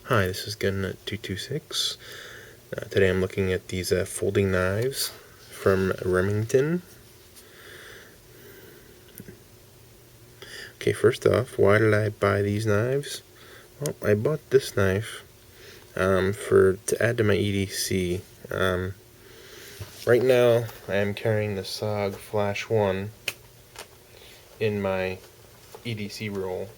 Hi, this is Gun226. Today I'm looking at these folding knives from Remington. Okay, first off, why did I buy these knives? Well, I bought this knife to add to my EDC. Right now, I am carrying the SOG Flash 1 in my EDC roll,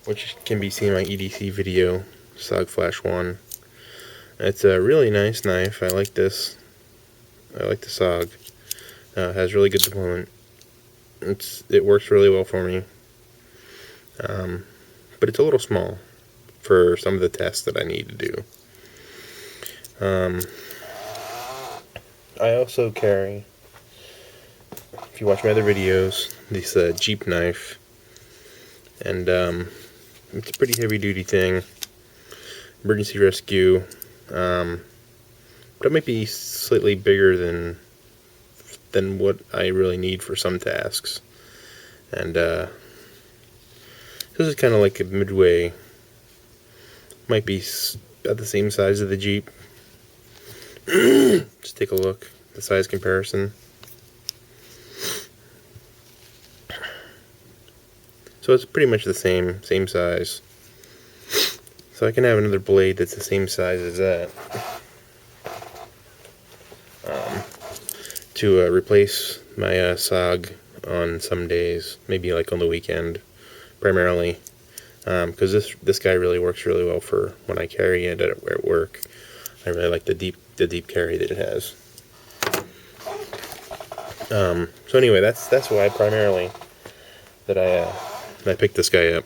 which can be seen in my EDC video, SOG Flash 1. It's a really nice knife. I like this. I like the SOG. It has really good deployment. It works really well for me. But it's a little small for some of the tests that I need to do. I also carry, if you watch my other videos, this Jeep knife. And it's a pretty heavy duty thing. Emergency rescue. But it might be slightly bigger than what I really need for some tasks. And this is kind of like a midway. Might be about the same size of the Jeep. Just take a look, the size comparison. So it's pretty much the same size. So I can have another blade that's the same size as that. To replace my SOG on some days, maybe like on the weekend, primarily, because this guy really works really well for when I carry it at work. I really like the deep carry that it has. So anyway, that's why primarily that I picked this guy up.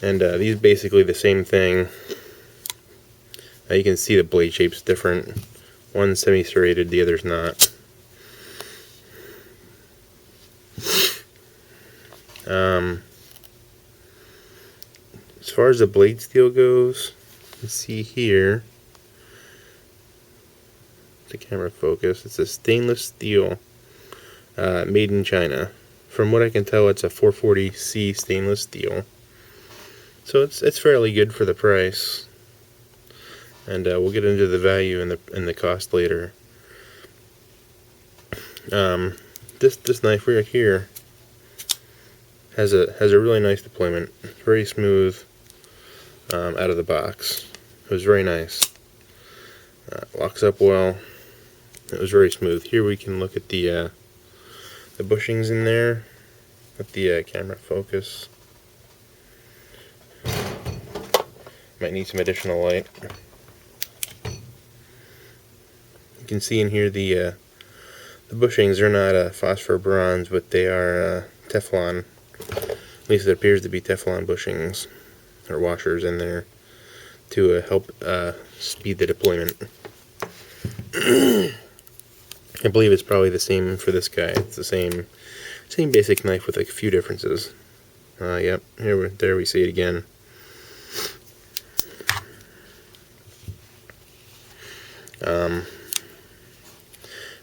And these basically the same thing. You can see the blade shape's different. One's semi-serrated, the other's not. As far as the blade steel goes, you can see here, the camera focus, it's a stainless steel made in China. From what I can tell, it's a 440C stainless steel. So it's fairly good for the price. And we'll get into the value and the cost later. This knife right here has a really nice deployment. Very smooth out of the box. It was very nice. Locks up well. It was very smooth. Here we can look at the bushings in there with the camera focus. Might need some additional light. You can see in here the bushings are not phosphor bronze, but they are Teflon. At least it appears to be Teflon bushings or washers in there to help speed the deployment. I believe it's probably the same for this guy. It's the same basic knife with a few differences. Yep, there we see it again.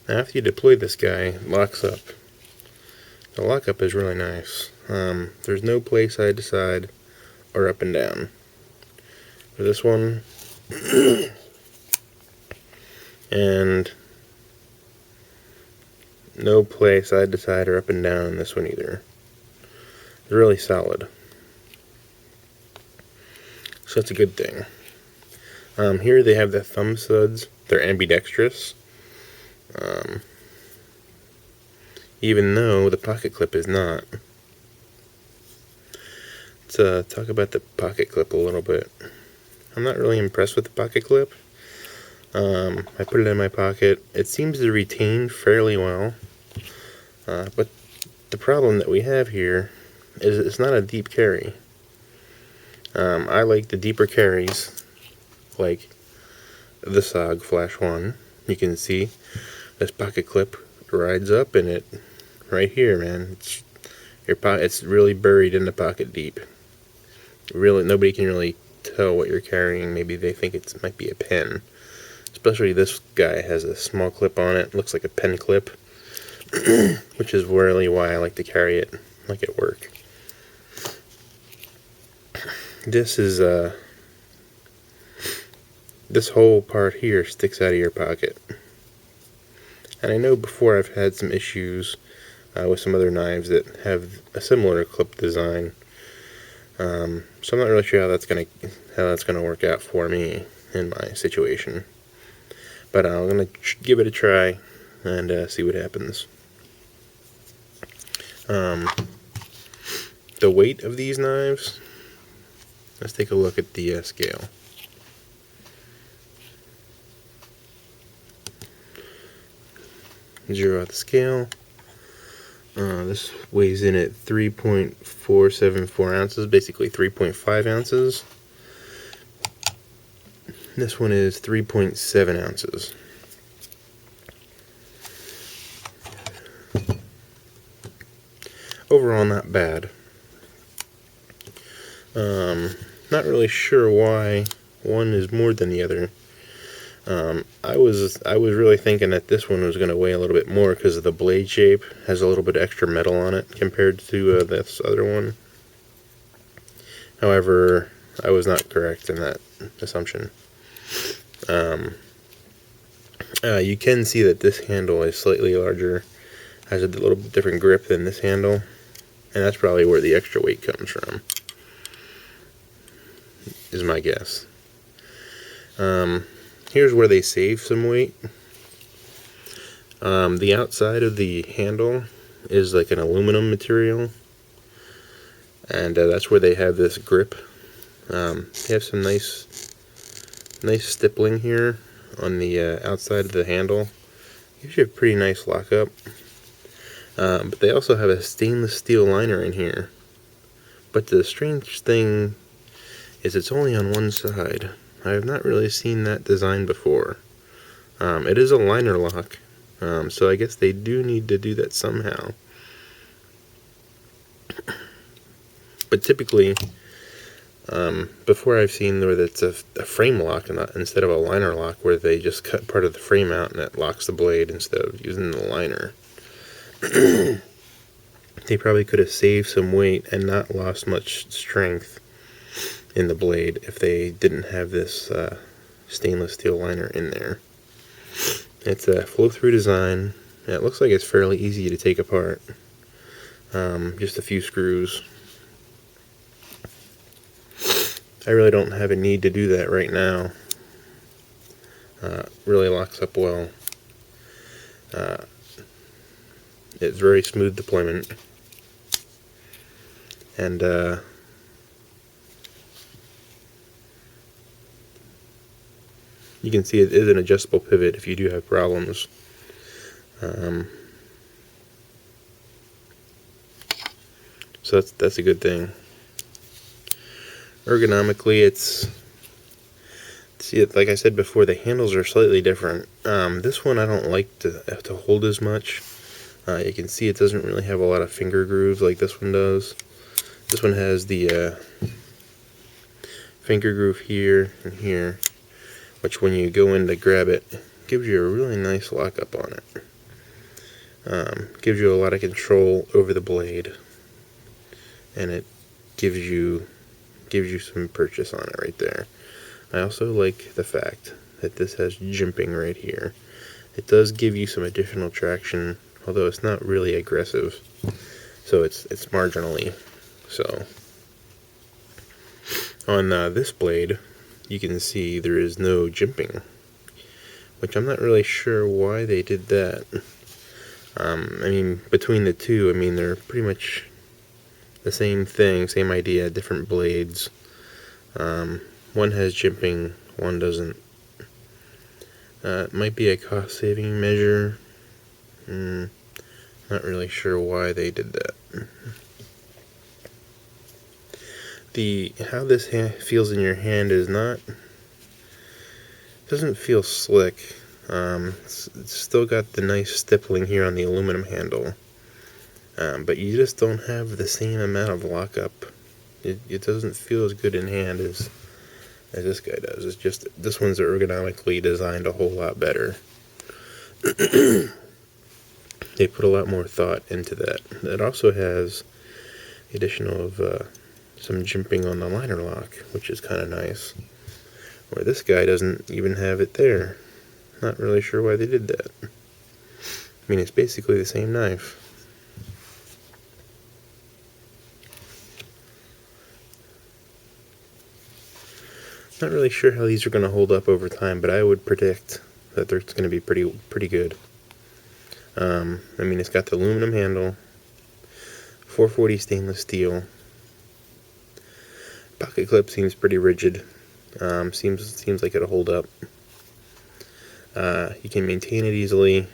Now after you deploy this guy, it locks up. The lockup is really nice. There's no play side to side or up and down. For this one, and no play side to side or up and down in this one either. It's really solid. So that's a good thing. Here they have the thumb studs. They're ambidextrous. Even though the pocket clip is not. Let's talk about the pocket clip a little bit. I'm not really impressed with the pocket clip. I put it in my pocket. It seems to retain fairly well. But the problem that we have here is it's not a deep carry. I like the deeper carries, like the SOG Flash 1. You can see this pocket clip rides up in it right here, man. It's really buried in the pocket deep. Really, nobody can really tell what you're carrying. Maybe they think it might be a pen. Especially this guy has a small clip on it. Looks like a pen clip, which is really why I like to carry it like at work. This is this whole part here sticks out of your pocket. And I know before I've had some issues with some other knives that have a similar clip design. So I'm not really sure how that's gonna work out for me in my situation. But I'm gonna give it a try and see what happens. The weight of these knives. Let's take a look at the scale. Zero out the scale. This weighs in at 3.474 ounces, basically 3.5 ounces. This one is 3.7 ounces. Overall, not bad. Not really sure why one is more than the other. I was really thinking that this one was going to weigh a little bit more because of the blade shape. Has a little bit extra metal on it compared to this other one. However, I was not correct in that assumption. You can see that this handle is slightly larger, has a little bit different grip than this handle, and that's probably where the extra weight comes from, is my guess. Here's where they save some weight. The outside of the handle is like an aluminum material, and that's where they have this grip. They have some nice stippling here on the outside of the handle. Gives you a pretty nice lockup. But they also have a stainless steel liner in here. But the strange thing is it's only on one side. I have not really seen that design before. It is a liner lock, so I guess they do need to do that somehow. But typically, before I've seen where it's a frame lock instead of a liner lock, where they just cut part of the frame out and it locks the blade instead of using the liner. They probably could have saved some weight and not lost much strength in the blade if they didn't have this stainless steel liner in there. It's a flow-through design. It looks like it's fairly easy to take apart. Just a few screws. I really don't have a need to do that right now. Really locks up well. It's very smooth deployment. And you can see it is an adjustable pivot if you do have problems. So that's a good thing. Ergonomically, like I said before, the handles are slightly different. This one I don't like to hold as much. You can see it doesn't really have a lot of finger grooves like this one does. This one has the finger groove here and here, which when you go in to grab it, gives you a really nice lockup on it. Gives you a lot of control over the blade, and it gives you some purchase on it right there. I also like the fact that this has jimping right here. It does give you some additional traction, although it's not really aggressive, so it's marginally so. On this blade, you can see there is no jimping, which I'm not really sure why they did that. I mean, between the two, I mean, they're pretty much the same thing, same idea, different blades. One has jimping, one doesn't. It might be a cost-saving measure. Not really sure why they did that. How this feels in your hand is doesn't feel slick. It's still got the nice stippling here on the aluminum handle, but you just don't have the same amount of lockup. It doesn't feel as good in hand as this guy does. It's just this one's ergonomically designed a whole lot better. They put a lot more thought into that. It also has the addition of some jimping on the liner lock, which is kind of nice. Where this guy doesn't even have it there. Not really sure why they did that. I mean, it's basically the same knife. Not really sure how these are going to hold up over time, but I would predict that they're going to be pretty good. I mean, it's got the aluminum handle, 440 stainless steel. Pocket clip seems pretty rigid. Seems like it'll hold up. You can maintain it easily.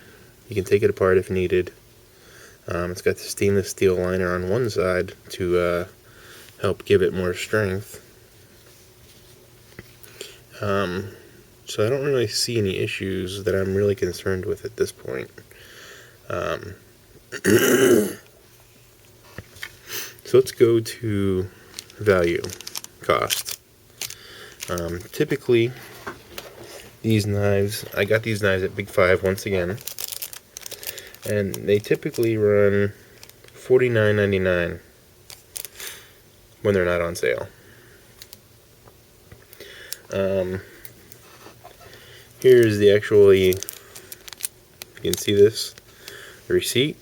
You can take it apart if needed. It's got the stainless steel liner on one side to help give it more strength. So I don't really see any issues that I'm really concerned with at this point. So let's go to value, cost. Typically, these knives, I got these knives at Big 5 once again, and they typically run $49.99 when they're not on sale. Here's the actually, you can see this, the receipt.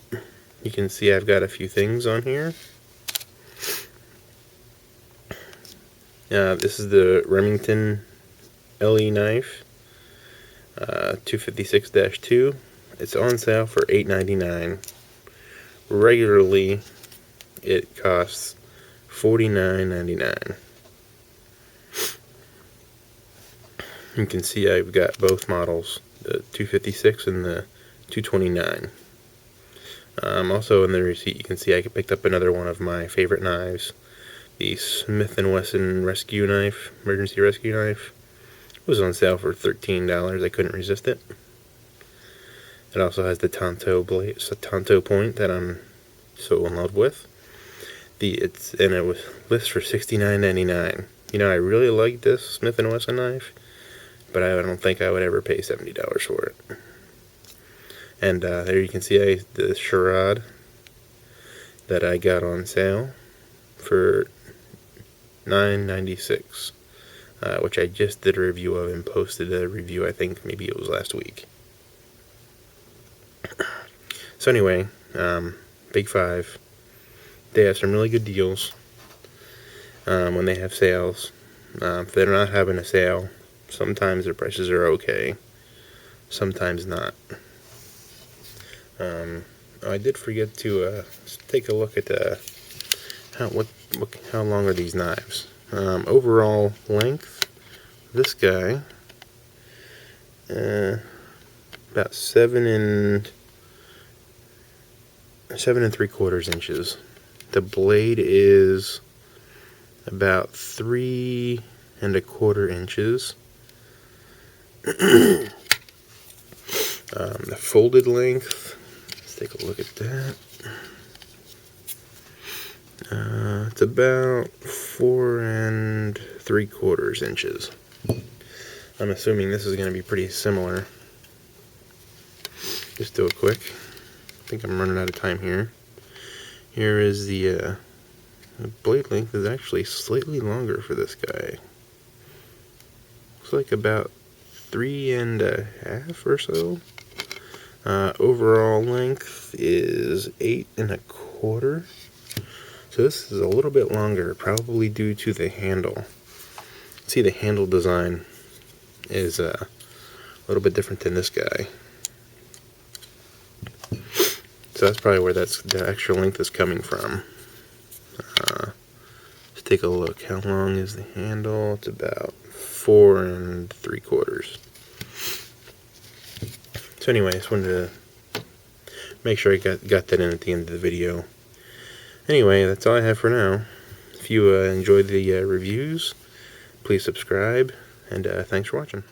You can see I've got a few things on here. This is the Remington LE knife, 256-2. It's on sale for $8.99. Regularly, it costs $49.99. You can see I've got both models, the 256 and the 229. Also in the receipt, you can see I picked up another one of my favorite knives, the Smith & Wesson rescue knife, emergency rescue knife. It was on sale for $13. I couldn't resist it. It also has the Tonto blade, Tonto point that I'm so in love with. And it was listed for $69.99. You know, I really like this Smith & Wesson knife, but I don't think I would ever pay $70 for it. And there you can see the Sherrod that I got on sale for $9.96, which I just did a review of and posted a review, I think maybe it was last week. So anyway, Big 5, they have some really good deals when they have sales. If they're not having a sale, sometimes their prices are okay, sometimes not. I did forget to take a look at how long are these knives. Overall length, this guy, about 7 3/4 inches. The blade is about 3 1/4 inches. The folded length, let's take a look at that. It's about 4 3/4 inches. I'm assuming this is going to be pretty similar. Just do it quick. I think I'm running out of time here. Here is the blade length is actually slightly longer for this guy. Looks like about 3 1/2 or so. Overall length is 8 1/4. So this is a little bit longer, probably due to the handle. See, the handle design is a little bit different than this guy. So that's probably where the extra length is coming from. Let's take a look. How long is the handle? It's about 4 3/4. So anyway, I just wanted to make sure I got that in at the end of the video. Anyway, that's all I have for now. If you enjoyed the reviews, please subscribe, and thanks for watching.